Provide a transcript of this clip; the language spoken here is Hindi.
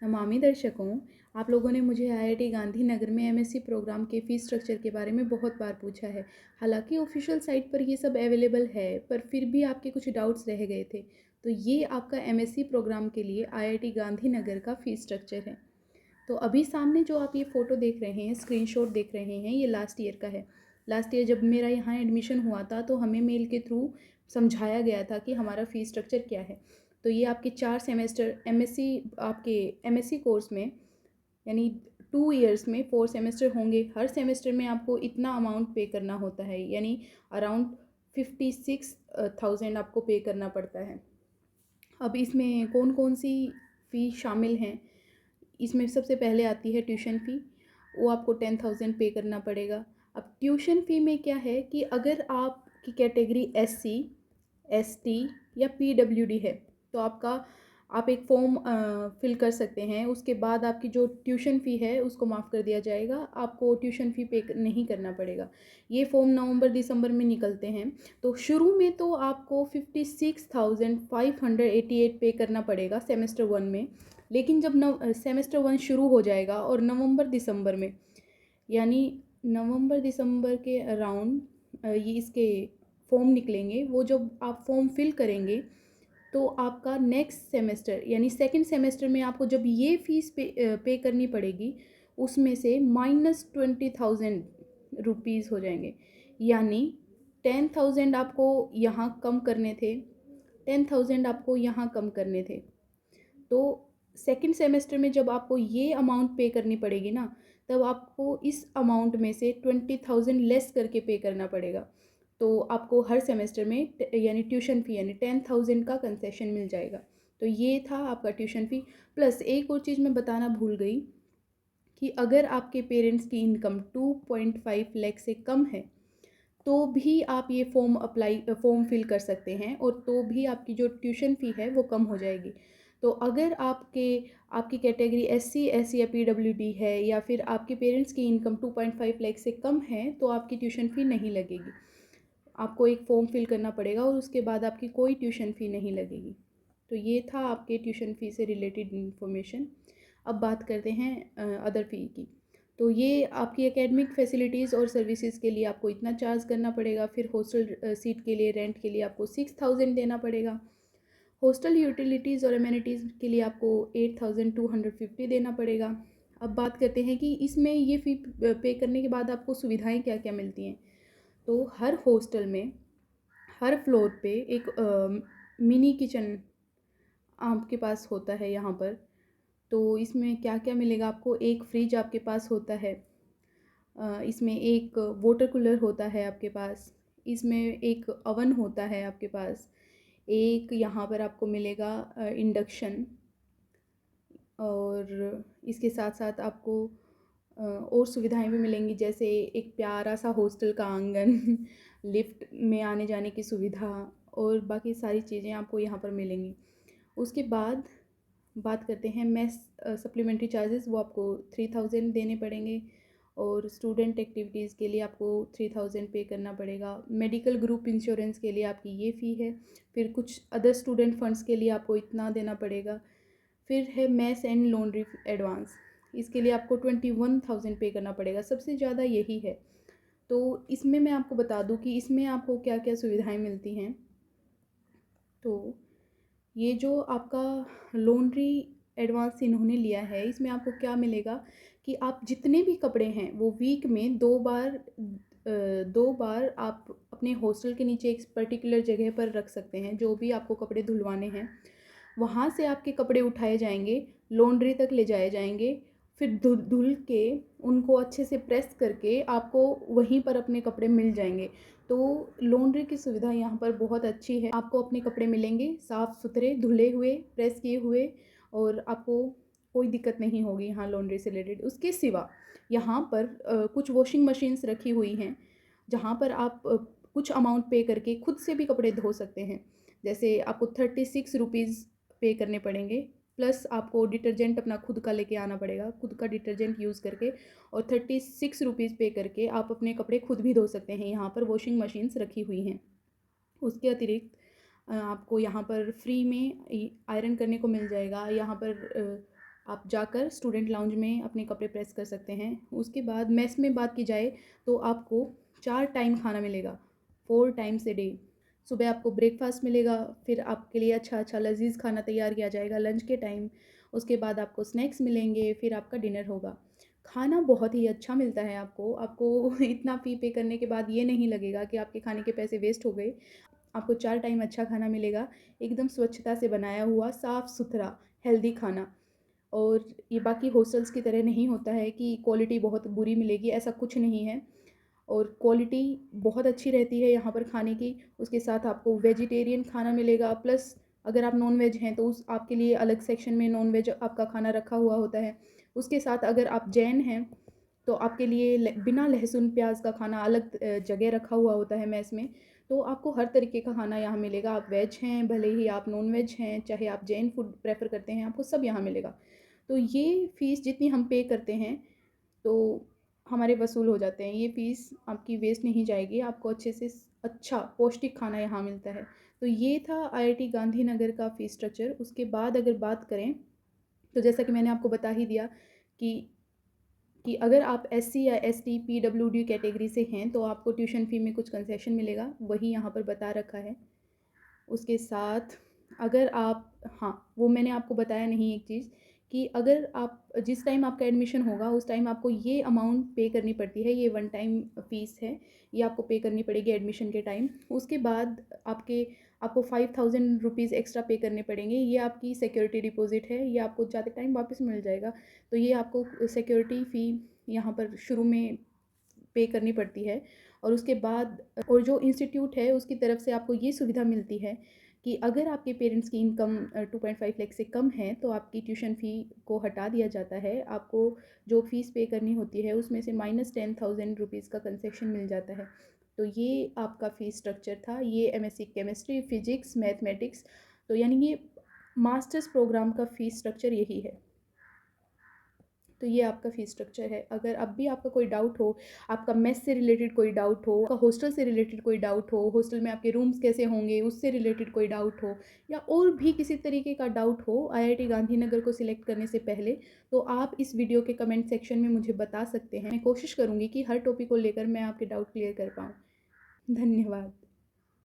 नमामि दर्शकों, आप लोगों ने मुझे आईआईटी गांधीनगर में एमएससी प्रोग्राम के फ़ीस स्ट्रक्चर के बारे में बहुत बार पूछा है। हालांकि ऑफिशियल साइट पर ये सब अवेलेबल है, पर फिर भी आपके कुछ डाउट्स रह गए थे। तो ये आपका एमएससी प्रोग्राम के लिए आईआईटी गांधीनगर का फ़ीस स्ट्रक्चर है। तो अभी सामने जो आप ये फ़ोटो देख रहे हैं, स्क्रीनशॉट देख रहे हैं, ये लास्ट ईयर का है। लास्ट ईयर जब मेरा यहाँ एडमिशन हुआ था तो हमें मेल के थ्रू समझाया गया था कि हमारा फ़ीस स्ट्रक्चर क्या है। तो ये आपके 4 सेमेस्टर एमएससी आपके एमएससी कोर्स में, यानी 2 ईयर्स में 4 सेमेस्टर होंगे। हर सेमेस्टर में आपको इतना अमाउंट पे करना होता है, यानी अराउंड 56,000 आपको पे करना पड़ता है। अब इसमें कौन कौन सी फ़ी शामिल हैं? इसमें सबसे पहले आती है ट्यूशन फ़ी। वो आपको 10,000 पे करना पड़ेगा। अब ट्यूशन फ़ी में क्या है कि अगर आपकी कैटेगरी एससी, एसटी या पीडब्ल्यूडी है तो आप एक फॉर्म फिल कर सकते हैं। उसके बाद आपकी जो ट्यूशन फ़ी है उसको माफ़ कर दिया जाएगा, आपको ट्यूशन फ़ी पे नहीं करना पड़ेगा। ये फॉर्म नवंबर दिसंबर में निकलते हैं। तो शुरू में तो आपको 56,588 पे करना पड़ेगा सेमेस्टर 1 में। लेकिन जब सेमेस्टर 1 शुरू हो जाएगा और नवंबर दिसंबर में, यानी नवंबर दिसंबर के अराउंड ये इसके फॉर्म निकलेंगे। वो जब आप फॉर्म फिल करेंगे तो आपका नेक्स्ट सेमेस्टर यानी सेकंड सेमेस्टर में आपको जब ये फ़ीस पे करनी पड़ेगी, उसमें से -20,000 रुपीज़ हो जाएंगे। यानी 10,000 आपको यहाँ कम करने थे, 10,000 आपको यहाँ कम करने थे। तो सेकंड सेमेस्टर में जब आपको ये अमाउंट पे करनी पड़ेगी ना, तब आपको इस अमाउंट में से 20,000 लेस करके पे करना पड़ेगा। तो आपको हर सेमेस्टर में यानी ट्यूशन फ़ी यानी 10,000 का कंसेशन मिल जाएगा। तो ये था आपका ट्यूशन फ़ी। प्लस एक और चीज़ मैं बताना भूल गई कि अगर आपके पेरेंट्स की इनकम 2.5 लाख से कम है तो भी आप ये फॉर्म फिल कर सकते हैं, और तो भी आपकी जो ट्यूशन फ़ी है वो कम हो जाएगी। तो अगर आपकी कैटेगरी एससी, एससी या पीडब्ल्यूडी है, या फिर आपके पेरेंट्स की इनकम 2.5 लाख से कम है, तो आपकी ट्यूशन फ़ी नहीं लगेगी। आपको एक फॉर्म फिल करना पड़ेगा और उसके बाद आपकी कोई ट्यूशन फ़ी नहीं लगेगी। तो ये था आपके ट्यूशन फ़ी से रिलेटेड इन्फॉर्मेशन। अब बात करते हैं अदर फ़ी की। तो ये आपकी एकेडमिक फैसिलिटीज़ और सर्विसेज के लिए आपको इतना चार्ज करना पड़ेगा। फिर हॉस्टल सीट के लिए, रेंट के लिए आपको 6,000 देना पड़ेगा। हॉस्टल यूटिलिटीज़ और अमेनिटीज़ के लिए आपको 8,250 देना पड़ेगा। अब बात करते हैं कि इसमें ये फ़ी पे करने के बाद आपको सुविधाएं क्या क्या मिलती हैं। तो हर हॉस्टल में हर फ्लोर पे एक मिनी किचन आपके पास होता है यहाँ पर। तो इसमें क्या क्या मिलेगा आपको, एक फ्रिज आपके पास होता है, इसमें एक वाटर कूलर होता है आपके पास, इसमें एक अवन होता है आपके पास, एक यहाँ पर आपको मिलेगा इंडक्शन, और इसके साथ साथ आपको और सुविधाएं भी मिलेंगी, जैसे एक प्यारा सा हॉस्टल का आंगन लिफ्ट में आने जाने की सुविधा, और बाकी सारी चीज़ें आपको यहाँ पर मिलेंगी। उसके बाद बात करते हैं मेस सप्लीमेंट्री चार्जेस। वो आपको 3,000 देने पड़ेंगे, और स्टूडेंट एक्टिविटीज़ के लिए आपको 3,000 पे करना पड़ेगा। मेडिकल ग्रुप इंश्योरेंस के लिए आपकी ये फ़ी है। फिर कुछ अदर स्टूडेंट फंड्स के लिए आपको इतना देना पड़ेगा। फिर है मेस एंड लॉन्ड्री एडवांस, इसके लिए आपको 21,000 पे करना पड़ेगा। सबसे ज़्यादा यही है। तो इसमें मैं आपको बता दूं कि इसमें आपको क्या क्या सुविधाएं मिलती हैं। तो ये जो आपका लॉन्ड्री एडवांस इन्होंने लिया है, इसमें आपको क्या मिलेगा कि आप जितने भी कपड़े हैं वो वीक में 2 बार आप अपने हॉस्टल के नीचे एक पर्टिकुलर जगह पर रख सकते हैं। जो भी आपको कपड़े धुलवाने हैं वहाँ से आपके कपड़े उठाए जाएंगे, लॉन्ड्री तक ले जाए जाएंगे, फिर धुल धुल के उनको अच्छे से प्रेस करके आपको वहीं पर अपने कपड़े मिल जाएंगे। तो लॉन्ड्री की सुविधा यहाँ पर बहुत अच्छी है। आपको अपने कपड़े मिलेंगे साफ़ सुथरे, धुले हुए, प्रेस किए हुए, और आपको कोई दिक्कत नहीं होगी यहाँ लॉन्ड्री से रिलेटेड। उसके सिवा यहाँ पर कुछ वॉशिंग मशीन्स रखी हुई हैं, जहाँ पर आप कुछ अमाउंट पे करके खुद से भी कपड़े धो सकते हैं। जैसे आपको 36 रुपीज़ पे करने पड़ेंगे, प्लस आपको डिटर्जेंट अपना खुद का लेके आना पड़ेगा, खुद का डिटर्जेंट यूज़ करके, और 36 रुपीज़ पे करके आप अपने कपड़े खुद भी धो सकते हैं। यहाँ पर वॉशिंग मशीन्स रखी हुई हैं। उसके अतिरिक्त आपको यहाँ पर फ्री में आयरन करने को मिल जाएगा। यहाँ पर आप जाकर स्टूडेंट लाउंज में अपने कपड़े प्रेस कर सकते हैं। उसके बाद मेस में बात की जाए तो आपको 4 टाइम खाना मिलेगा, 4 टाइम्स ए डे। सुबह आपको ब्रेकफ़ास्ट मिलेगा, फिर आपके लिए अच्छा-अच्छा लज़ीज़ खाना तैयार किया जाएगा लंच के टाइम। उसके बाद आपको स्नैक्स मिलेंगे, फिर आपका डिनर होगा। खाना बहुत ही अच्छा मिलता है आपको। आपको इतना फ़ी पे करने के बाद ये नहीं लगेगा कि आपके खाने के पैसे वेस्ट हो गए। आपको 4 टाइम अच्छा खाना मिलेगा, एकदम स्वच्छता से बनाया हुआ, साफ़-सुथरा, हेल्दी खाना। और ये बाकी हॉस्टल्स की तरह नहीं होता है कि क्वालिटी बहुत बुरी मिलेगी, ऐसा कुछ नहीं है। और क्वालिटी बहुत अच्छी रहती है यहाँ पर खाने की। उसके साथ आपको वेजिटेरियन खाना मिलेगा, प्लस अगर आप नॉन वेज हैं तो उस आपके लिए अलग सेक्शन में नॉन वेज आपका खाना रखा हुआ होता है। उसके साथ अगर आप जैन हैं तो आपके लिए बिना लहसुन प्याज का खाना अलग जगह रखा हुआ होता है मेस में। तो आपको हर तरीके का खाना यहाँ मिलेगा। आप वेज हैं भले ही आप नॉन वेज हैं, चाहे आप जैन फूड प्रेफर करते हैं, आपको सब यहाँ मिलेगा। तो ये फ़ीस जितनी हम पे करते हैं तो हमारे वसूल हो जाते हैं। ये फ़ीस आपकी वेस्ट नहीं जाएगी, आपको अच्छे से अच्छा पौष्टिक खाना यहाँ मिलता है। तो ये था आईआईटी गांधीनगर का फ़ीस स्ट्रक्चर। उसके बाद अगर बात करें तो जैसा कि मैंने आपको बता ही दिया कि अगर आप एससी या एसटी पीडब्ल्यूडी कैटेगरी से हैं तो आपको ट्यूशन फ़ी में कुछ कंसेशन मिलेगा, वही यहाँ पर बता रखा है। उसके साथ अगर आप, हाँ, वो मैंने आपको बताया नहीं एक चीज़, कि अगर आप जिस टाइम आपका एडमिशन होगा उस टाइम आपको ये अमाउंट पे करनी पड़ती है, ये वन टाइम फ़ीस है, ये आपको पे करनी पड़ेगी एडमिशन के टाइम। उसके बाद आपको 5000 रुपीज़ एक्स्ट्रा पे करने पड़ेंगे, ये आपकी सिक्योरिटी डिपॉज़िट है, ये आपको जाते टाइम वापस मिल जाएगा। तो ये आपको सिक्योरिटी फ़ी यहाँ पर शुरू में पे करनी पड़ती है। और उसके बाद और जो इंस्टीट्यूट है उसकी तरफ से आपको ये सुविधा मिलती है कि अगर आपके पेरेंट्स की इनकम 2.5 लाख से कम है तो आपकी ट्यूशन फ़ी को हटा दिया जाता है। आपको जो फ़ीस पे करनी होती है उसमें से -10,000 रुपीज़ का कंसेशन मिल जाता है। तो ये आपका फ़ीस स्ट्रक्चर था। ये एमएससी केमिस्ट्री, फिजिक्स, मैथमेटिक्स, तो यानी ये मास्टर्स प्रोग्राम का फ़ीस स्ट्रक्चर यही है। तो ये आपका फ़ीस स्ट्रक्चर है। अगर अब भी आपका कोई डाउट हो, आपका मेस से रिलेटेड कोई डाउट हो, आपका हॉस्टल से रिलेटेड कोई डाउट हो, हॉस्टल में आपके रूम्स कैसे होंगे उससे रिलेटेड कोई डाउट हो, या और भी किसी तरीके का डाउट हो आईआईटी गांधीनगर को सिलेक्ट करने से पहले, तो आप इस वीडियो के कमेंट सेक्शन में मुझे बता सकते हैं। मैं कोशिश करूँगी कि हर टॉपिक को लेकर मैं आपके डाउट क्लियर कर पाऊँ। धन्यवाद।